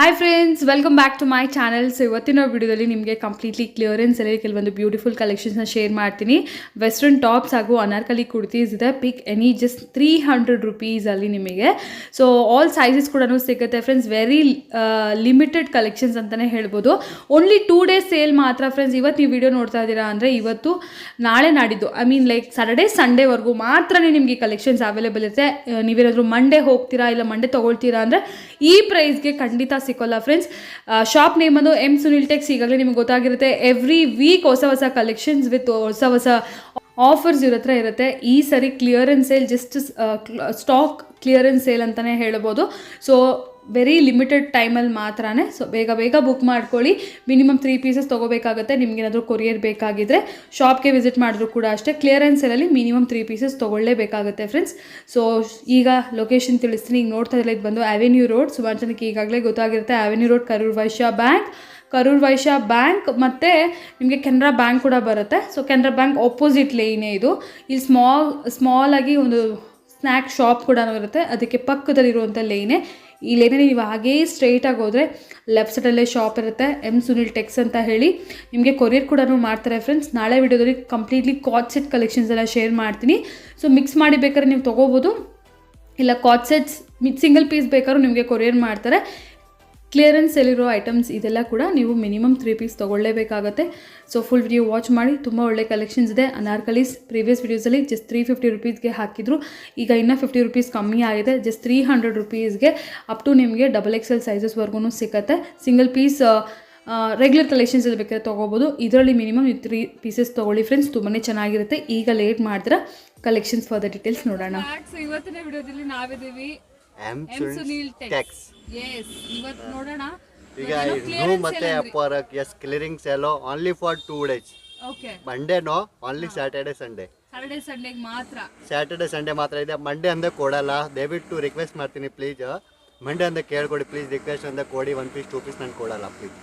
Hi friends, welcome back to my channel. So ಇವತ್ತಿನ ವಿಡಿಯೋದಲ್ಲಿ ನಿಮಗೆ ಕಂಪ್ಲೀಟ್ಲಿ ಕ್ಲಿಯರೆನ್ಸಲ್ಲಿ ಕೆಲವೊಂದು ಬ್ಯೂಟಿಫುಲ್ ಕಲೆಕ್ಷನ್ಸ್ನ ಶೇರ್ ಮಾಡ್ತೀನಿ. ವೆಸ್ಟರ್ನ್ ಟಾಪ್ಸ್ ಹಾಗೂ ಅನಾರ್ಕಲಿ ಕುರ್ತೀಸ್ ಇದೆ. ಪಿಕ್ ಎನಿ ಜಸ್ಟ್ 300 ರುಪೀಸಲ್ಲಿ ನಿಮಗೆ. ಸೊ ಆಲ್ ಸೈಜಸ್ ಕೂಡ ಸಿಗುತ್ತೆ ಫ್ರೆಂಡ್ಸ್. ವೆರಿ ಲಿಮಿಟೆಡ್ ಕಲೆಕ್ಷನ್ಸ್ ಅಂತಲೇ ಹೇಳ್ಬೋದು. ಓನ್ಲಿ 2 ಡೇಸ್ ಸೇಲ್ ಮಾತ್ರ ಫ್ರೆಂಡ್ಸ್. ಇವತ್ತು ನೀವು ವಿಡಿಯೋ ನೋಡ್ತಾ ಇದ್ದೀರಾ ಅಂದರೆ ಇವತ್ತು ನಾಳೆ ನಾಡಿದ್ದು ಲೈಕ್ ಸ್ಯಾಟರ್ಡೇ ಸಂಡೇವರೆಗೂ ಮಾತ್ರನೇ ನಿಮಗೆ ಈ ಕಲೆಕ್ಷನ್ಸ್ ಅವೈಲೇಬಲ್ ಇರುತ್ತೆ. ನೀವೇನಾದರೂ ಮಂಡೇ ಹೋಗ್ತೀರಾ ಇಲ್ಲ ಮಂಡೇ ತೊಗೊಳ್ತೀರಾ ಅಂದರೆ ಈ ಪ್ರೈಸ್ಗೆ ಖಂಡಿತ ಸಿಕ್ಕೋಲ್ಲ ಫ್ರೆಂಡ್ಸ್. ಶಾಪ್ ನೇಮ್ ಬಂದು ಎಂ ಸುನಿಲ್ ಟೆಕ್ಸ್. ಈಗಾಗಲೇ ನಿಮ್ಗೆ ಗೊತ್ತಾಗಿರುತ್ತೆ, ಎವ್ರಿ ವೀಕ್ ಹೊಸ ಕಲೆಕ್ಷನ್ಸ್ ವಿತ್ ಹೊಸ ಆಫರ್ಸ್ ಇರುತ್ತೆ. ಈ ಸರಿ clearance sale, just stock clearance sale ಅಂತಲೇ ಹೇಳ್ಬೋದು. ಸೊ ವೆರಿ ಲಿಮಿಟೆಡ್ ಟೈಮಲ್ಲಿ ಮಾತ್ರನೇ. ಸೊ ಬೇಗ ಬುಕ್ ಮಾಡ್ಕೊಳ್ಳಿ. ಮಿನಿಮಮ್ 3 ಪೀಸಸ್ ತೊಗೋಬೇಕಾಗುತ್ತೆ. ನಿಮ್ಗೇನಾದರೂ ಕೊರಿಯರ್ ಬೇಕಾಗಿದ್ದರೆ ಶಾಪ್ಗೆ ವಿಸಿಟ್ ಮಾಡಿದ್ರು ಕೂಡ ಅಷ್ಟೇ. ಕ್ಲಿಯರೆನ್ಸ್ ಸೇಲಲ್ಲಿ ಮಿನಿಮಮ್ 3 ಪೀಸಸ್ ತೊಗೊಳ್ಳೇಬೇಕಾಗುತ್ತೆ ಫ್ರೆಂಡ್ಸ್. ಸೊ ಈಗ ಲೊಕೇಶನ್ ತಿಳಿಸ್ತೀನಿ. ಈಗ ನೋಡ್ತಾ ಇದ್ದರೆ ಇದು ಬಂದು ಅವೆನ್ಯೂ ರೋಡ್. ಸುಮಾರು ಜನಕ್ಕೆ ಈಗಾಗಲೇ ಗೊತ್ತಾಗಿರುತ್ತೆ. Avenue road, Karur Vysya bank ಮತ್ತು ನಿಮಗೆ ಕೆನರಾ ಬ್ಯಾಂಕ್ ಕೂಡ ಬರುತ್ತೆ. ಸೊ ಕೆನರಾ ಬ್ಯಾಂಕ್ ಆಪೋಸಿಟ್ ಲೇನೇ ಇದು. ಇಲ್ಲಿ ಸ್ಮಾಲ್ ಆಗಿ ಒಂದು ಸ್ನ್ಯಾಕ್ ಶಾಪ್ ಕೂಡ ಇರುತ್ತೆ. ಅದಕ್ಕೆ ಪಕ್ಕದಲ್ಲಿರುವಂಥ ಲೇನೇ. ಈ ಲೇನಲ್ಲಿ ನೀವು ಹಾಗೇ ಸ್ಟ್ರೈಟಾಗಿ ಹೋದರೆ ಲೆಫ್ಟ್ ಸೈಡಲ್ಲೇ ಶಾಪ್ ಇರುತ್ತೆ, ಎಂ ಸುನಿಲ್ ಟೆಕ್ಸ್ ಅಂತ ಹೇಳಿ. ನಿಮಗೆ ಕೊರಿಯರ್ ಕೂಡ ಮಾಡ್ತಾರೆ ಫ್ರೆಂಡ್ಸ್. ನಾಳೆ ವಿಡಿಯೋದಲ್ಲಿ ಕಂಪ್ಲೀಟ್ಲಿ ಕಾಟ್ ಸೆಟ್ ಕಲೆಕ್ಷನ್ಸ್ ಎಲ್ಲ ಶೇರ್ ಮಾಡ್ತೀನಿ. ಸೊ ಮಿಕ್ಸ್ ಮಾಡಿ ಬೇಕಾದ್ರೆ ನೀವು ತೊಗೋಬೋದು, ಇಲ್ಲ ಕಾಟ್ ಸೆಟ್ಸ್ ಸಿಂಗಲ್ ಪೀಸ್ ಬೇಕಾದ್ರೂ ನಿಮಗೆ ಕೊರಿಯರ್ ಮಾಡ್ತಾರೆ. ಕ್ಲಿಯರೆನ್ಸ್ ಎಲ್ಲಿರೋ ಐಟಮ್ಸ್ ಇದೆಲ್ಲ ಕೂಡ ನೀವು ಮಿನಿಮಮ್ 3 ಪೀಸ್ ತೊಗೊಳ್ಳೇಬೇಕಾಗುತ್ತೆ. ಸೊ ಫುಲ್ ವಿಡಿಯೋ ವಾಚ್ ಮಾಡಿ. ತುಂಬ ಒಳ್ಳೆ ಕಲೆಕ್ಷನ್ಸ್ ಇದೆ. ಅನಾರ್ಕಲೀಸ್ ಪ್ರೀವಿಯಸ್ ವಿಡಿಯೋಸಲ್ಲಿ ಜಸ್ಟ್ 350 ರುಪೀಸ್ಗೆ ಹಾಕಿದ್ರು. ಈಗ ಇನ್ನೂ 50 ರುಪೀಸ್ ಕಮ್ಮಿ ಆಗಿದೆ. ಜಸ್ಟ್ 300 ರುಪೀಸ್ಗೆ ಅಪ್ ಟು ನಿಮಗೆ XXL ಸೈಜಸ್ವರೆಗೂ ಸಿಗುತ್ತೆ. ಸಿಂಗಲ್ ಪೀಸ್ ರೆಗ್ಯುಲರ್ ಕಲೆಕ್ಷನ್ಸ್ ಎಲ್ಲ ಬೇಕಾದ್ರೆ ತೊಗೋಬೋದು. ಇದರಲ್ಲಿ ಮಿನಿಮಮ್ 3 ಪೀಸಸ್ ತೊಗೊಳ್ಳಿ ಫ್ರೆಂಡ್ಸ್. ತುಂಬಾ ಚೆನ್ನಾಗಿರುತ್ತೆ. ಈಗ ಲೇಟ್ ಮಾಡಿದ್ರೆ ಕಲೆಕ್ಷನ್ಸ್ ಫಾರ್ ಡೀಟೇಲ್ಸ್ ನೋಡೋಣ. ಇವತ್ತಿನ ವಿಡಿಯೋದಲ್ಲಿ ನಾವಿದ್ದೀವಿ ಎಂ ಸುನಿಲ್ ಟೆಕ್ಸ್. ಯೆಸ್, ಇವತ್ತು ನೋಡೋಣ. ಈಗ ನ್ಯೂ ಮತ್ತೆ upper clearing sale only for 2 days. Okay. Monday no, only Saturday Sunday ಮಾತ್ರ. ಸ್ಯಾಟರ್ಡೆ ಸಂಡೇ ಮಾತ್ರ ಇದೆ. ಮಂಡೇ ಅಂದೇ ಕೊಡಲ್ಲ. ದಯವಿಟ್ಟು ರಿಕ್ವೆಸ್ಟ್ ಮಾಡ್ತೀನಿ ಪ್ಲೀಸ್. ಮಂಡೇ ಅಂದೇ ಕೇಳ್ಕೊಡಿ ಪ್ಲೀಸ್. ರಿಕ್ವೆಸ್ಟ್ ಅಂದೇ ಕೊಡಿ. 1 ಪೀಸ್ 2 ಪೀಸ್ ನಾನು ಕೊಡಲ್ಲ ಪ್ಲೀಸ್.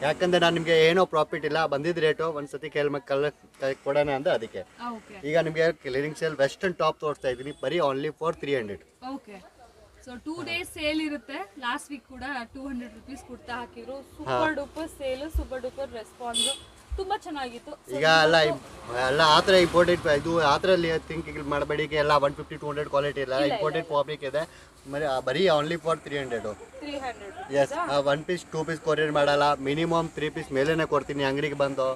ಯಾಕಂದ್ರೆ ನಾನು ನಿಮಗೆ ಏನೋ ಪ್ರಾಫಿಟ್ ಇಲ್ಲ. ಬಂದಿದ್ದ ರೇಟು ಒಂದ್ಸತಿ ಕೊಡೋಣ ಅಂದ್ರೆ ಅದಕ್ಕೆ. ಈಗ ನಿಮಗೆ ಕ್ಲಿಯರಿಂಗ್ ಸೇಲ್ ವೆಸ್ಟರ್ನ್ ಟಾಪ್ ತೋರಿಸ್ತಾ ಇದ್ದೀನಿ. ಬರೀ only for 300. Okay. So 2 days sale ಇರುತ್ತೆ. ಲಾಸ್ಟ್ ವೀಕ್ ಕೂಡ 200 ರುಪೀಸ್ ಕೊಡ್ತಾ ಹಾಕಿದ್ರು. Super duper sale, super duper response, ತುಂಬಾ ಚೆನ್ನಾಗಿತ್ತು. ಈಗ ಎಲ್ಲ ಆ ಥರ ಇಂಪೋರ್ಟೆಡ್ ಇದು ಆ ಥರ ಥಿಂಕಿಂಗ್ ಮಾಡಬೇಡಿ. ಎಲ್ಲ 150-200 ಕ್ವಾಲಿಟಿ ಇಲ್ಲ. ಇಂಪೋರ್ಟೆಡ್ ಫ್ಯಾಬ್ರಿಕ್ ಇದೆ. ಬರೀ only for 300. Yes. 1 piece 2 piece courier ಮಾಡಲ್ಲ. ಮಿನಿಮಮ್ 3 ಪೀಸ್ ಮೇಲೇನೆ ಕೊಡ್ತೀನಿ ಅಂಗಡಿಗೆ ಬಂದು.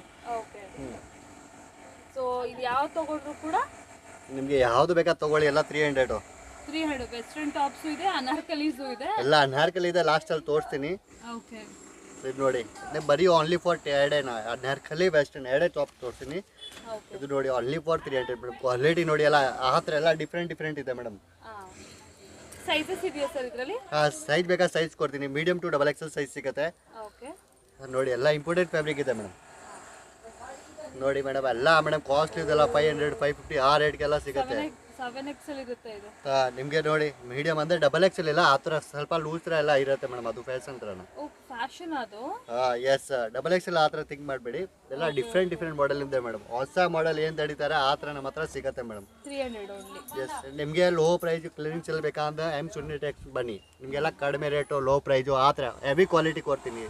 ಸೊ ಇದು ಯಾವ ತಗೊಂಡ್ರು ಕೂಡ ನಿಮಗೆ ಯಾವುದು ಬೇಕಾದ ತಗೊಳ್ಳಿ. ಎಲ್ಲ 300. ವೆಸ್ಟರ್ನ್ ಟಾಪ್ಸ್ ಇದೆ, ಅನಾರ್ಕಲೀಸು ಇದೆ. ಎಲ್ಲ ಅನಾರ್ಕಲಿ ಇದೆ. ಲಾಸ್ಟ್ ಅಲ್ಲಿ ತೋರಿಸ್ತೀನಿ. ಓಕೆ. ಇದು ನೋಡಿ, ಬರೀ only for 2 Anarkali western 2 top ತೋರಿಸ್ತೀನಿ. ಇದು ನೋಡಿ ಓನ್ಲಿ ಫಾರ್ 300 ಮೇಡಮ್. ಕ್ವಾಲಿಟಿ ನೋಡಿ ಎಲ್ಲ ಆ ಥರ ಎಲ್ಲ ಡಿಫ್ರೆಂಟ್ ಇದೆ ಮೇಡಮ್. ಸೈಜಸ್ ಇದೆಯಾ ಸರ್ ಇದರಲ್ಲಿ? ಸೈಜ್ ಬೇಕಾ ಸೈಜ್ ಕೊಡ್ತೀನಿ. ಮೀಡಿಯಂ ಟು XXL ಸೈಜ್ ಸಿಗುತ್ತೆ. ಓಕೆ. ನೋಡಿ ಎಲ್ಲ ಇಂಪೋರ್ಟೆಡ್ ಫ್ಯಾಬ್ರಿಕ್ ಇದೆ ಮೇಡಮ್. ನೋಡಿ ಮೇಡಮ್, ಎಲ್ಲ ಮೇಡಮ್ ಕಾಸ್ಟ್ಲಿ ಇದೆಲ್ಲ 500 550 ಆ ರೇಟ್ಗೆಲ್ಲ ಸಿಗುತ್ತೆ. 7XL ಇರುತ್ತೆ ಇದು. ನಿಮಗೆ ನೋಡಿ ಮೀಡಿಯಂ ಅಂದ್ರೆ XXL ಇಲ್ಲ. ಆ ಥರ ಸ್ವಲ್ಪ ಲೂಸ್ ಥರ ಎಲ್ಲ ಇರುತ್ತೆ ಮೇಡಮ್. ಅದು ಫ್ಯಾಷನ್ ಥರನ. ಫ್ಯಾಷನ್ ಅದು. ಎಸ್. XXL ಆ ಥರ ಥಿಂಕ್ ಮಾಡಬೇಡಿ. ಎಲ್ಲ ಡಿಫ್ರೆಂಟ್ ಮಾಡೆಲ್ ಇದೆ ಮೇಡಮ್. ಹೊಸ ಮಾಡೆಲ್ ಏನು ತಡೀತಾರೆ ಆ ಥರ ನಮ್ಮ ಹತ್ರ ಸಿಗುತ್ತೆ ಮೇಡಮ್. 300 ಓನ್ಲಿ. ಎಸ್. ನಿಮಗೆ ಲೋ ಪ್ರೈಸ್ ಕ್ಲಿಯರಿಂಗ್ ಸೇಲ್ ಬೇಕಂದ್ರೆ ಎಂ ಸುನಿಲ್ ಟೆಕ್ಸ್ ಬನ್ನಿ. ನಿಮಗೆಲ್ಲ ಕಡಿಮೆ ರೇಟು, ಲೋ ಪ್ರೈಸು ಆ ಥರ ಹೆವಿ ಕ್ವಾಲಿಟಿ ಕೊಡ್ತೀನಿ.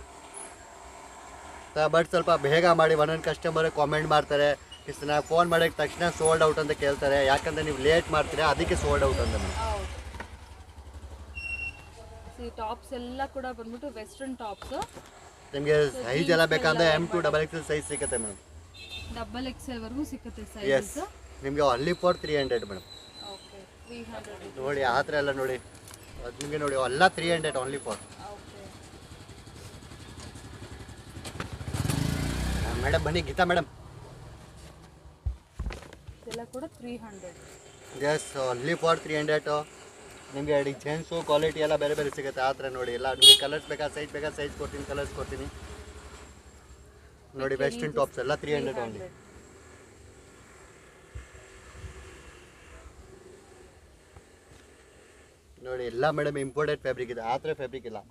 ಬಟ್ ಸ್ವಲ್ಪ ಬೇಗ ಮಾಡಿ. ಒಂದೊಂದು ಕಸ್ಟಮರ್ ಕಾಮೆಂಟ್ ಮಾಡ್ತಾರೆ, ಇಷ್ಟು ಫೋನ್ ಮಾಡೋಕ್ಕೆ ತಕ್ಷಣ ಸೋಲ್ಡ್ ಔಟ್ ಅಂತ ಕೇಳ್ತಾರೆ. ಯಾಕಂದರೆ ನೀವು ಲೇಟ್ ಮಾಡ್ತೀರಾ, ಅದಕ್ಕೆ ಸೋಲ್ಡ್ ಔಟ್ ಅಂತ ಮೇಡಮ್. ಟಾಪ್ಸ್ ಎಲ್ಲ ಕೂಡ ಬಂದ್ಬಿಟ್ಟು ವೆಸ್ಟರ್ನ್ ಟಾಪ್ಸ್. ನಿಮಗೆ ಸೈಜ್ ಎಲ್ಲ ಬೇಕಂದ್ರೆ ಎಂ ಟು XXL ಸೈಜ್ ಸಿಗುತ್ತೆ ಮೇಡಮ್. XXL ವರೆಗೂ ಸಿಗುತ್ತೆ ಎಸ್. ನಿಮಗೆ ಓನ್ಲಿ ಫಾರ್ 300 ಮೇಡಮ್. ಓಕೆ. 300 ನೋಡಿ ಆ ಥರ ಎಲ್ಲ ನೋಡಿ. ಅದು ನಿಮಗೆ ನೋಡಿ ಎಲ್ಲ 300 ಓನ್ಲಿ ಫಾರ್. ಮೇಡಮ್ ಬನ್ನಿ ಗೀತಾ ಮೇಡಮ್. ಇದೆಲ್ಲ ಕೂಡ 300. ಎಸ್. Only for 300. ನಿಮಗೆ ಡಿಸೈನ್ಸು ಕ್ವಾಲಿಟಿ ಎಲ್ಲ ಬೇರೆ ಬೇರೆ ಸಿಗುತ್ತೆ. ಆ ಥರ ನೋಡಿ ಎಲ್ಲ ನಿಮಗೆ ಕಲರ್ಸ್ ಬೇಕಾ ಸೈಜ್ ಕೊಡ್ತೀನಿ, ಕಲರ್ಸ್ ಕೊಡ್ತೀನಿ. ನೋಡಿ ವೆಸ್ಟರ್ನ್ ಟಾಪ್ಸ್ ಎಲ್ಲ 300 ಓನ್ಲಿ. ನೋಡಿ ಎಲ್ಲ ಮೇಡಮ್ ಇಂಪೋರ್ಟೆಡ್ ಫ್ಯಾಬ್ರಿಕ್ ಇದೆ. ಆ ಥರ ಫ್ಯಾಬ್ರಿಕ್ ಇಲ್ಲ.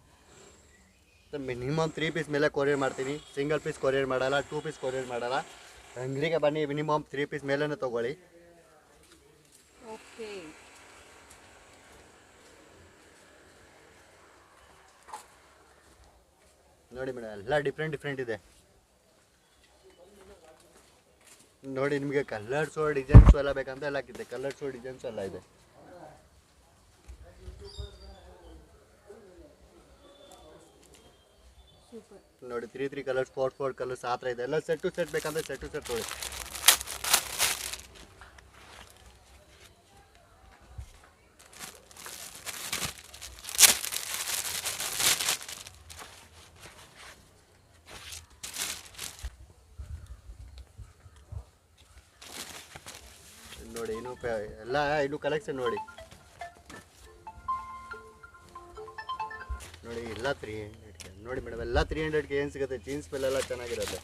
ಮಿನಿಮಮ್ 3 ಪೀಸ್ ಮೇಲೆ ಕೊರಿಯರ್ ಮಾಡ್ತೀನಿ. ಸಿಂಗಲ್ ಪೀಸ್ ಕೊರಿಯರ್ ಮಾಡಲ್ಲ, 2 ಪೀಸ್ ಕೊರಿಯರ್ ಮಾಡಲ್ಲ. ಅಂಗಡಿಗೆ ಬನ್ನಿ, ಮಿನಿಮಮ್ 3 ಪೀಸ್ ಮೇಲೇ ತೊಗೊಳ್ಳಿ. ಓಕೆ. ನೋಡಿ ಮೇಡಮ್ ಎಲ್ಲ ಡಿಫ್ರೆಂಟ್ ಇದೆ ನೋಡಿ. ನಿಮಗೆ ಕಲರ್ಸು ಡಿಸೈನ್ಸು ಎಲ್ಲ ಬೇಕಂತ ಎಲ್ಲ ಇದೆ. ಕಲರ್ಸು ಡಿಸೈನ್ಸು ಎಲ್ಲ ಇದೆ. ನೋಡಿ 3 ಕಲರ್ಸ್ 4 ಕಲರ್ಸ್ ಆ ಥರ ಇದೆ. ಎಲ್ಲ ಸೆಟ್ ಟು ಸೆಟ್ ಬೇಕಂದ್ರೆ ಸೆಟ್ ಟು ಸೆಟ್ ತೊಗೊಳ್ಳಿ. ನೋಡಿ ಇನ್ನು ಕಲೆಕ್ಷನ್ ನೋಡಿ ಎಲ್ಲ 300ಗೆ ನೋಡಿ ಮೇಡಮ್. ಎಲ್ಲ 300ಗೆ ಏನು ಸಿಗುತ್ತೆ? ಜೀನ್ಸ್ ಮೇಲೆಲ್ಲ ಚೆನ್ನಾಗಿರುತ್ತೆ.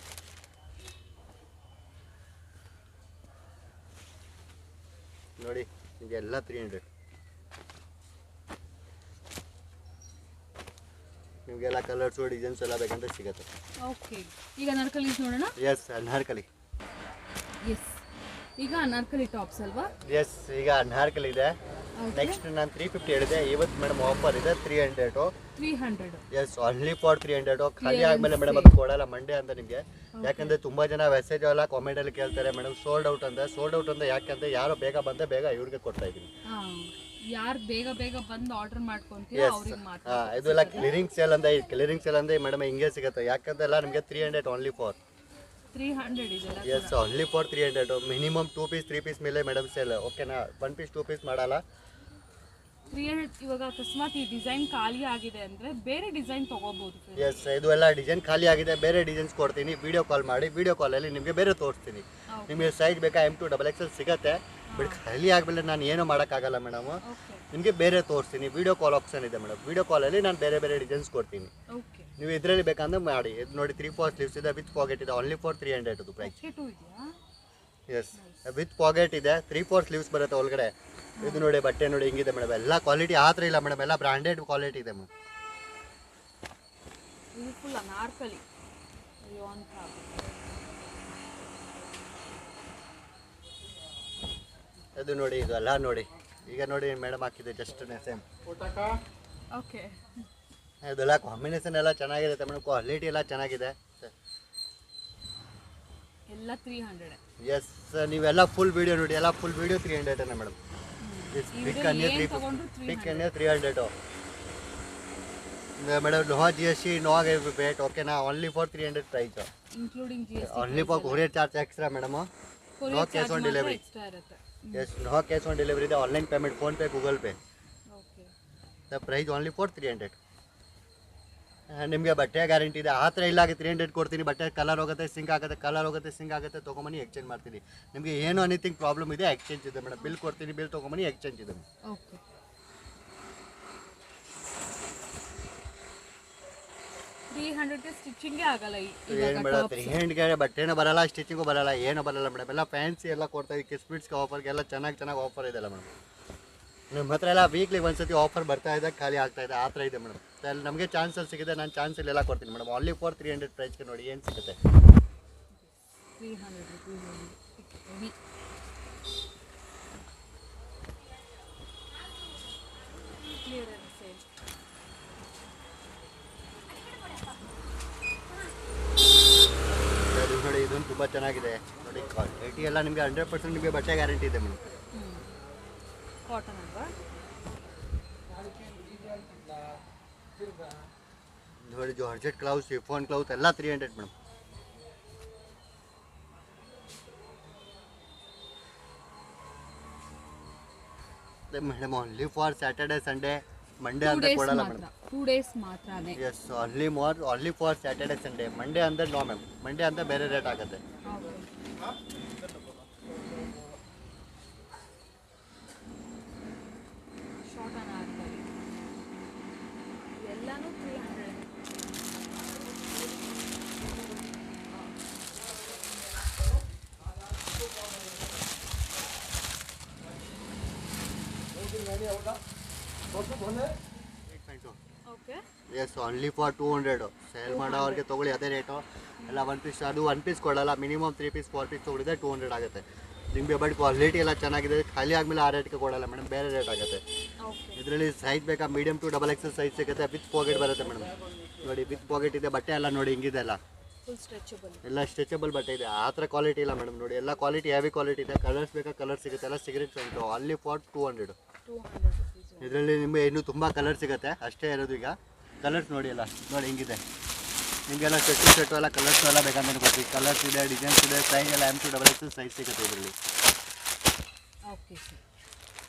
ನೋಡಿ ನಿಮಗೆ ಎಲ್ಲ 300 ನಿಮಗೆಲ್ಲ ಕಲರ್ಸು ಡಿಸೈನ್ಸ್ ಎಲ್ಲ ಬೇಕಂತ ಸಿಗುತ್ತೆ. ಓಕೆ, ಈಗ ಅನಾರ್ಕಲಿ ನೋಡೋಣ. ಎಸ್ ಅನಾರ್ಕಲಿ. ಎಸ್, ಈಗ ಅನಾರ್ಕಲಿ ಟಾಪ್ಸ್ ಅಲ್ವಾ? ಎಸ್, ಈಗ ಅನಾರ್ಕಲಿ ಇದೆ. ನೆಕ್ಸ್ಟ್ ನಾನು 350 ಹೇಳಿದೆ. ಇವತ್ತು ಮೇಡಮ್ ಆಫರ್ ಇದೆ 300. Yes, only for 300. ಖಾಲಿ ಆದ್ಮೇಲೆ ಮೇಡಮ್ ಅದು ಕೊಡಲ್ಲ ಮಂಡೇ ಅಂತ ನಿಮಗೆ. ಯಾಕಂದ್ರೆ ತುಂಬಾ ಜನ ಮೆಸೇಜ್ ಎಲ್ಲ ಕಾಮೆಂಟ್ ಅಲ್ಲಿ ಕೇಳ್ತಾರೆ ಮೇಡಮ್ ಸೋಲ್ಡ್ ಔಟ್ ಅಂತ. ಯಾಕಂದ್ರೆ ಯಾರು ಬೇಗ ಬಂದೆ ಬೇಗ ಇವ್ರಿಗೆ ಕೊಡ್ತಾ ಇದೀನಿ. ಯಾರು ಬೇಗ ಬಂದು ಆರ್ಡರ್ ಮಾಡ್ಕೊಂತೀರಾ ಅವ್ರಿಗೆ ಮಾತ್ರ. ಇದೆಲ್ಲ ಕ್ಲಿಯರಿಂಗ್ ಸೇಲ್ ಅಂದ್ರೆ ಮೇಡಮ್ ಹಿಂಗೆ ಸಿಗುತ್ತೆ. ಯಾಕಂದ್ರೆ ಎಲ್ಲ ನಿಮಗೆ 300 ಓನ್ಲಿ ಫಾರ್ 300 ಇದೆ. Yes, only for 300. Minimum 2 piece 3 piece ಮೇಲೆ ಮೇಡಮ್ ಸೇಲ್. ಓಕೆನಾ? 1 ಪೀಸ್ 2 ಪೀಸ್ ಮಾಡಲ್ಲ. 300. ಇವಾಗ ಅಕಸ್ಮಾತ್ ಈ ಡಿಸೈನ್ ಖಾಲಿ ಆಗಿದೆ ಅಂದ್ರೆ ಬೇರೆ ಡಿಸೈನ್ ತಗೋಬಹುದು. ಎಸ್, ಇದು ಎಲ್ಲ ಡಿಸೈನ್ ಖಾಲಿ ಆಗಿದೆ. ಬೇರೆ ಡಿಸೈನ್ಸ್ ಕೊಡ್ತೀನಿ. ವಿಡಿಯೋ ಕಾಲ್ ಮಾಡಿ. ವಿಡಿಯೋ ಕಾಲಲ್ಲಿ ನಿಮಗೆ ಬೇರೆ ತೋರಿಸ್ತೀನಿ. ನಿಮಗೆ ಸೈಜ್ ಬೇಕಾ M2 XXL ಸಿಗುತ್ತೆ. ಬಟ್ ಖಾಲಿ ಆಗಬೇಡ ನಾನು ಏನೂ ಮಾಡೋಕ್ಕಾಗಲ್ಲ ಮೇಡಮ್. ನಿಮಗೆ ಬೇರೆ ತೋರಿಸ್ತೀನಿ. ವಿಡಿಯೋ ಕಾಲ್ ಆಪ್ಷನ್ ಇದೆ ಮೇಡಮ್. ವಿಡಿಯೋ ಕಾಲಲ್ಲಿ ನಾನು ಬೇರೆ ಡಿಸೈನ್ಸ್ ಕೊಡ್ತೀನಿ. ನೀವು ಇದರಲ್ಲಿ ಬೇಕಂದ್ರೆ ಮಾಡಿ. ಇದು ನೋಡಿ 3/4 ಸ್ಲೀವ್ಸ್ ಇದೆ ವಿತ್ ಪಾಕೆಟ್ ಇದೆ. Only for 300 price. Yes, with pocket ಇದೆ. 3/4 ಸ್ಲೀವ್ಸ್ ಬರುತ್ತೆ ಒಳಗಡೆ. ಇದು ನೋಡಿ ಬಟ್ಟೆ ನೋಡಿ ಹಿಂಗಿದೆ ಮೇಡಮ್. ಎಲ್ಲ ಕ್ವಾಲಿಟಿ ಆ ಥರ ಇಲ್ಲ ಮೇಡಮ್. ಎಲ್ಲ ಬ್ರಾಂಡೆಡ್ ಕ್ವಾಲಿಟಿ ಇದೆ ಮೇಡಮ್. ಅದು ನೋಡಿ ಇದು ಎಲ್ಲ ನೋಡಿ. ಈಗ ನೋಡಿ ಮೇಡಮ್ ಹಾಕಿದೆ ಜಸ್ಟ್ ಸೇಮ್. ಓಕೆ, ಇದೆಲ್ಲ ಕಾಂಬಿನೇಷನ್ ಎಲ್ಲ ಚೆನ್ನಾಗಿರುತ್ತೆ ಮೇಡಮ್. ಕ್ವಾಲಿಟಿ ಎಲ್ಲ ಚೆನ್ನಾಗಿದೆ. ಎಲ್ಲ 300. ಎಸ್, ನೀವೆಲ್ಲ ಫುಲ್ ವಿಡಿಯೋ ನೋಡಿ. ಎಲ್ಲ ಫುಲ್ ವಿಡಿಯೋ 300 ಮೇಡಮ್. ಪಿಕ್ ಅನ್ನೋ 300 madam. No GST no weight. ಓಕೆನಾ? Only for 300 price including GST. Only for courier charge extra madam. No cash on delivery. Yes, no cash on delivery ಇದೆ. Online payment, PhonePe, Google Pay. The price only for 300. ನಿಮಗೆ ಬಟ್ಟೆ guarantee ಇದೆ. ಆ ಥರ ಇಲ್ಲ 300 ಕೊಡ್ತೀನಿ. ಬಟ್ಟೆ colour ಹೋಗುತ್ತೆ ಸಿಂಕ್ ಆಗುತ್ತೆ ತೊಗೊಂಬನ್ನಿ ಎಕ್ಸ್ಚೇಂಜ್ ಮಾಡ್ತೀನಿ. ನಿಮಗೆ ಏನು ಎನಿಥಿಂಗ್ ಪ್ರಾಬ್ಲಮ್ ಇದೆ ಎಕ್ಸ್ಚೇಂಜ್ ಇದೆ ಮೇಡಮ್. ಬಿಲ್ ಕೊಡ್ತೀನಿ, ಬಿಲ್ ತೊಗೊಂಬನ್ನಿ ಎಕ್ಸ್ಚೇಂಜ್ ಇದೆ. ಓಕೆ, 300ಗೆ ಸ್ಟಿಚಿಂಗೇ ಆಗಲ್ಲ. ಏನು ಮೇಡಮ್ 300ಗೆ ಬಟ್ಟೆನೂ ಬರಲ್ಲ, ಸ್ಟಿಚಿಂಗು ಬರಲ್ಲ, ಏನೂ ಬರಲ್ಲ ಮೇಡಮ್. ಎಲ್ಲ ಫ್ಯಾನ್ಸಿ ಎಲ್ಲ ಕೊಡ್ತಾ ಇದಕ್ಕೆ ಸ್ಪೀಡ್ಸ್ಗೆ ಆಫರ್ಗೆ ಎಲ್ಲ ಚೆನ್ನಾಗಿ ಆಫರ್ ಇದೆಲ್ಲ ಮೇಡಮ್. ನಿಮ್ಮ ಹತ್ರ ಎಲ್ಲ ವೀಕ್ಲಿ ಒಂದ್ಸತಿ ಆಫರ್ ಬರ್ತಾ ಇದೆ, ಖಾಲಿ ಆಗ್ತಾ ಇದೆ. ಆ ಥರ ಇದೆ ಮೇಡಮ್. ಅಲ್ಲಿ ನಮಗೆ ಚಾನ್ಸಲ್ಲಿ ಸಿಗುತ್ತೆ. ನಾನು ಚಾನ್ಸಲ್ಲಿ ಎಲ್ಲ ಕೊಡ್ತೀನಿ ಮೇಡಮ್. ಓನ್ಲಿ ಫಾರ್ 300 ಪ್ರೈಸ್ಗೆ ನೋಡಿ ಏನು ಸಿಗುತ್ತೆ. 300 ನೋಡಿ ಇದೊಂದು ತುಂಬ ಚೆನ್ನಾಗಿದೆ ನೋಡಿ. ಕ್ವಾಲಿಟಿ ಎಲ್ಲ ನಿಮಗೆ 100% ನಿಮಗೆ ಬಟ್ಟೆ ಗ್ಯಾರಂಟಿ ಇದೆ ಮೇಡಮ್. ಕಾಟನ್ ಅಲ್ವಾ? ನೋಡಿ ಜಾರ್ಜೆಟ್ ಕ್ಲೌಸ್, ಶಿಫಾನ್ ಕ್ಲೌಸ್ ಎಲ್ಲ 300 madam. Madam only for Saturday Sunday Monday ಅಂತ ಕೊಡಲ್ಲ ಮೇಡಮ್. 2 ಡೇಸ್ ಮಾತ್ರನೇ. Yes, only for Saturday Sunday. Monday ಅಂದರೆ ನೋ ಮ್ಯಾಮ್. ಮಂಡೇ ಅಂತ ಬೇರೆ ರೇಟ್ ಆಗುತ್ತೆ. ಶಾರ್ಟ್ ಅನಾರ್ಕಲಿ ಎಲ್ಲಾನು 300. Okay, yes, only for 200. Sale ಮಾಡೋರಿಗೆ ತೊಗೊಳ್ಳಿ ಅದೇ ರೇಟು. ಎಲ್ಲ 1 ಪೀಸ್. ಅದು 1 ಪೀಸ್ ಕೊಡಲ್ಲ. ಮಿನಿಮಮ್ 3 ಪೀಸ್ 4 ಪೀಸ್ ತೊಗೊಳಿದ್ರೆ 200 ಆಗುತ್ತೆ. ನಿಮಗೆ ಬಟ್ ಕ್ವಾಲಿಟಿ ಎಲ್ಲ ಚೆನ್ನಾಗಿದೆ. ಖಾಲಿ ಆದಮೇಲೆ ಆ ರೇಟ್ಗೆ ಕೊಡಲ್ಲ ಮೇಡಮ್, ಬೇರೆ ರೇಟ್ ಆಗುತ್ತೆ. ಇದರಲ್ಲಿ ಸೈಜ್ ಬೇಕಾ medium to double XL size ಸಿಗುತ್ತೆ. ವಿತ್ ಪಾಕೆಟ್ ಬರುತ್ತೆ ಮೇಡಮ್. ನೋಡಿ ವಿತ್ ಪಾಕೆಟ್ ಇದೆ. ಬಟ್ಟೆ ಎಲ್ಲ ನೋಡಿ ಹಿಂಗಿದೆ ಅಲ್ಲ, ಎಲ್ಲ ಸ್ಟ್ರೆಚಬಲ್ ಬಟ್ಟೆ ಇದೆ. ಆ ಥರ ಕ್ವಾಲಿಟಿ ಇಲ್ಲ ಮೇಡಮ್. ನೋಡಿ ಎಲ್ಲ ಕ್ವಾಲಿಟಿ ಹೆವಿ ಕ್ವಾಲಿಟಿ ಇದೆ. ಕಲರ್ಸ್ ಬೇಕಾ ಕಲರ್ ಸಿಗುತ್ತೆ. ಎಲ್ಲ ಸಿಗರೇಟ್ ಉಂಟು ಅಲ್ಲಿ ಫಾರ್ 200. ಇದರಲ್ಲಿ ನಿಮಗೆ ಇನ್ನೂ ತುಂಬ ಕಲರ್ ಸಿಗುತ್ತೆ, ಅಷ್ಟೇ ಇರೋದು. ಈಗ ಕಲರ್ಸ್ ನೋಡಿ ಎಲ್ಲ ನೋಡಿ ಹಿಂಗಿದೆ. ನಿಮಗೆಲ್ಲ ಶರ್ಟು ಎಲ್ಲ ಕಲರ್ಸ್ ಎಲ್ಲ ಬೇಕಂತ ಕೊಡ್ತೀವಿ. ಕಲರ್ಸ್ ಇದೆ, ಡಿಸೈನ್ಸ್ ಇದೆ, ಸೈಜ್ ಎಲ್ಲ M2 ಡಬಲ್ ಎಕ್ಸೆಲ್ ಸೈಜ್ ಸಿಗುತ್ತೆ ಇದರಲ್ಲಿ. Okay sir.